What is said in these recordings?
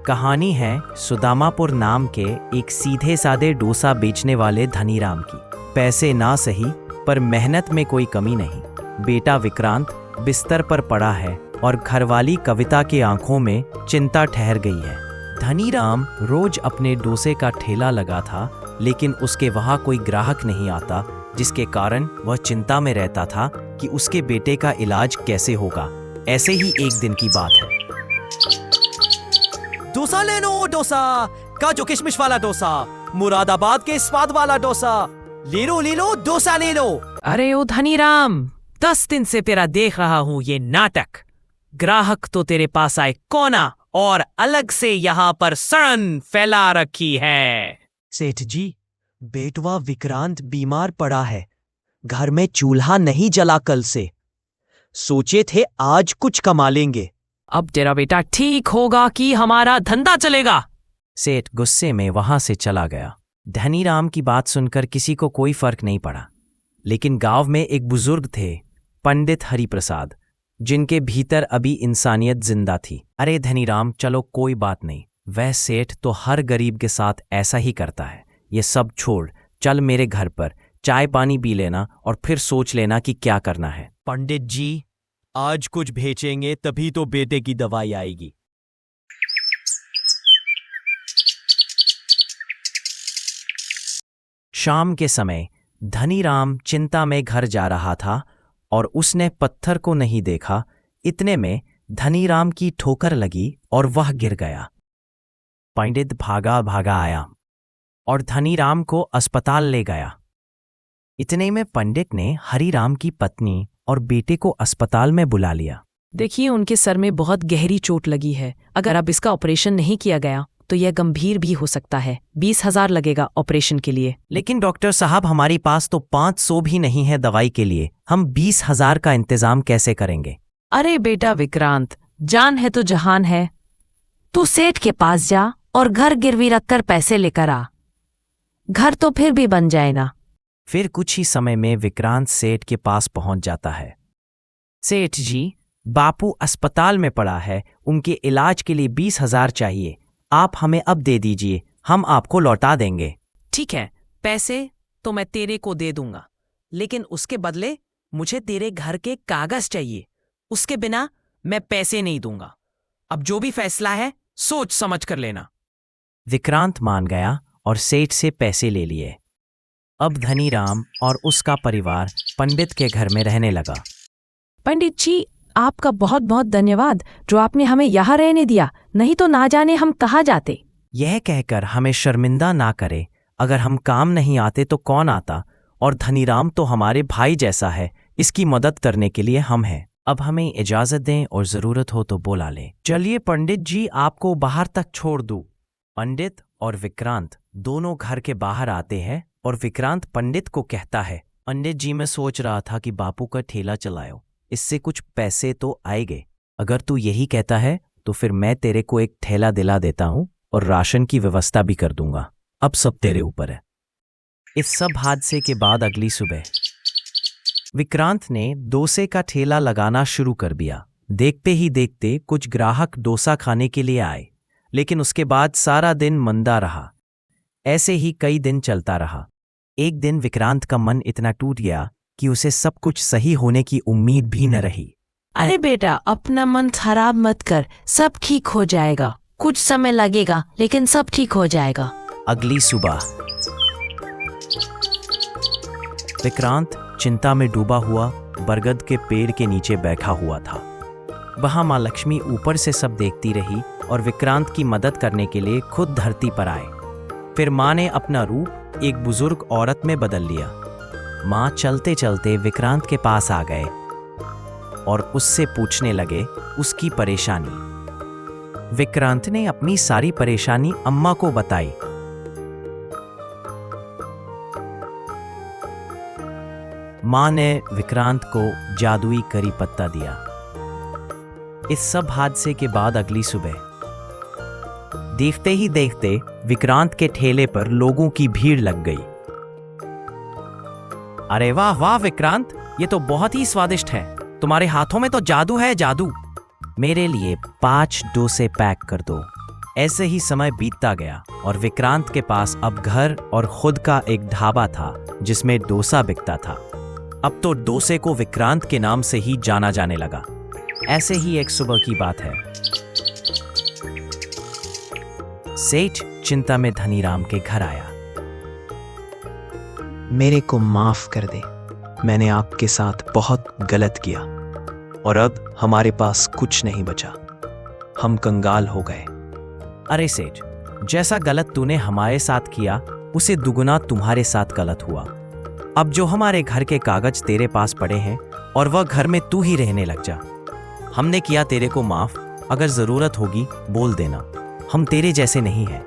कहानी है सुदामापुर नाम के एक सीधे साधे डोसा बेचने वाले धनीराम की। पैसे ना सही पर मेहनत में कोई कमी नहीं। बेटा विक्रांत बिस्तर पर पड़ा है और घरवाली कविता की आंखों में चिंता ठहर गई है। धनीराम रोज अपने डोसे का ठेला लगा था, लेकिन उसके वहां कोई ग्राहक नहीं आता, जिसके कारण वह चिंता में रहता था कि उसके बेटे का इलाज कैसे होगा। ऐसे ही एक दिन की बात है। डोसा ले लो, डोसा काजू किशमिश वाला डोसा, मुरादाबाद के स्वाद वाला डोसा, ले लो डोसा ले लो। अरे ओ धनीराम, 10 दिन से तेरा देख रहा हूं ये नाटक। ग्राहक तो तेरे पास आए कोना और अलग से यहाँ पर सड़न फैला रखी है। सेठ जी, बेटवा विक्रांत बीमार पड़ा है। घर में चूल्हा नहीं जला कल से। सोचे थे आज कुछ कमा लेंगे। अब तेरा बेटा ठीक होगा कि हमारा धंधा चलेगा। सेठ गुस्से में वहां से चला गया। धनीराम की बात सुनकर किसी को कोई फर्क नहीं पड़ा, लेकिन गांव में एक बुजुर्ग थे, पंडित हरिप्रसाद, जिनके भीतर अभी इंसानियत जिंदा थी। अरे धनीराम, चलो कोई बात नहीं, वह सेठ तो हर गरीब के साथ ऐसा ही करता है। ये सब छोड़, चल मेरे घर पर चाय पानी पी लेना और फिर सोच लेना कि क्या करना है। पंडित जी, आज कुछ भेजेंगे तभी तो बेटे की दवाई आएगी। शाम के समय धनीराम चिंता में घर जा रहा था और उसने पत्थर को नहीं देखा। इतने में धनीराम की ठोकर लगी और वह गिर गया। पंडित भागा भागा आया और धनीराम को अस्पताल ले गया। इतने में पंडित ने हरिराम की पत्नी और बेटे को अस्पताल में बुला लिया। देखिए, उनके सर में बहुत गहरी चोट लगी है। अगर अब इसका ऑपरेशन नहीं किया गया तो यह गंभीर भी हो सकता है। 20,000 लगेगा ऑपरेशन के लिए। लेकिन डॉक्टर साहब, हमारे पास तो 500 भी नहीं है दवाई के लिए। हम 20,000 का इंतजाम कैसे करेंगे? अरे बेटा विक्रांत, जान है तो जहान है। तू सेठ के पास जा और घर गिरवी रखकर पैसे लेकर आ। घर तो फिर भी बन जाए ना। फिर कुछ ही समय में विक्रांत सेठ के पास पहुंच जाता है। सेठ जी, बापू अस्पताल में पड़ा है, उनके इलाज के लिए 20,000 चाहिए। आप हमें अब दे दीजिए, हम आपको लौटा देंगे। ठीक है, पैसे तो मैं तेरे को दे दूंगा, लेकिन उसके बदले मुझे तेरे घर के कागज चाहिए। उसके बिना मैं पैसे नहीं दूंगा। अब जो भी फैसला है सोच समझ कर लेना। विक्रांत मान गया और सेठ से पैसे ले लिए। अब धनीराम और उसका परिवार पंडित के घर में रहने लगा। पंडित जी, आपका बहुत बहुत धन्यवाद जो आपने हमें यहाँ रहने दिया, नहीं तो ना जाने हम कहाँ जाते। यह कहकर हमें शर्मिंदा ना करे। अगर हम काम नहीं आते तो कौन आता? और धनीराम तो हमारे भाई जैसा है, इसकी मदद करने के लिए हम हैं। अब हमें इजाजत दें और जरूरत हो तो बुला लें। चलिए पंडित जी, आपको बाहर तक छोड़ दूं। पंडित और विक्रांत दोनों घर के बाहर आते हैं और विक्रांत पंडित को कहता है, पंडित जी, मैं सोच रहा था कि बापू का ठेला चलाओ, इससे कुछ पैसे तो आएंगे। अगर तू यही कहता है तो फिर मैं तेरे को एक ठेला दिला देता हूं और राशन की व्यवस्था भी कर दूंगा। अब सब तेरे ऊपर है। इस सब हादसे के बाद अगली सुबह विक्रांत ने डोसे का ठेला लगाना शुरू कर दिया। देखते ही देखते कुछ ग्राहक डोसा खाने के लिए आए, लेकिन उसके बाद सारा दिन मंदा रहा। ऐसे ही कई दिन चलता रहा। एक दिन विक्रांत का मन इतना टूट गया कि उसे सब कुछ सही होने की उम्मीद भी न रही। अरे बेटा, अपना मन खराब मत कर, सब ठीक हो जाएगा। कुछ समय लगेगा लेकिन सब ठीक हो जाएगा। अगली सुबह विक्रांत चिंता में डूबा हुआ बरगद के पेड़ के नीचे बैठा हुआ था। वहां मां लक्ष्मी ऊपर से सब देखती रही और विक्रांत की मदद करने के लिए खुद धरती पर आए। फिर मां ने अपना रूप एक बुजुर्ग औरत में बदल लिया। मां चलते चलते विक्रांत के पास आ गए और उससे पूछने लगे उसकी परेशानी। विक्रांत ने अपनी सारी परेशानी अम्मा को बताई। मां ने विक्रांत को जादुई करी पत्ता दिया। इस सब हादसे के बाद अगली सुबह देखते ही देखते विक्रांत के ठेले पर लोगों की भीड़ लग गई। अरे वाह वाह विक्रांत, ये तो बहुत ही स्वादिष्ट है। तुम्हारे हाथों में तो जादू है, जादू। मेरे लिए 5 डोसे पैक कर दो। ऐसे ही समय बीतता गया और विक्रांत के पास अब घर और खुद का एक ढाबा था जिसमें डोसा बिकता था। अब तो डोसे को विक्रांत के नाम से ही जाना जाने लगा। ऐसे ही एक सुबह की बात है। सेठ चिंता में धनीराम के घर आया। मेरे को माफ कर दे, मैंने आपके साथ बहुत गलत किया और अब हमारे पास कुछ नहीं बचा, हम कंगाल हो गए। अरे सेठ, जैसा गलत तूने हमारे साथ किया उसे दुगुना तुम्हारे साथ गलत हुआ। अब जो हमारे घर के कागज तेरे पास पड़े हैं और वह घर में तू ही रहने लग जा। हमने किया तेरे को माफ, अगर जरूरत होगी बोल देना, हम तेरे जैसे नहीं हैं।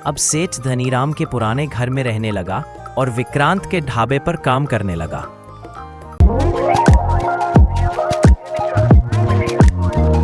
अब सेठ धनीराम के पुराने घर में रहने लगा और विक्रांत के ढाबे पर काम करने लगा।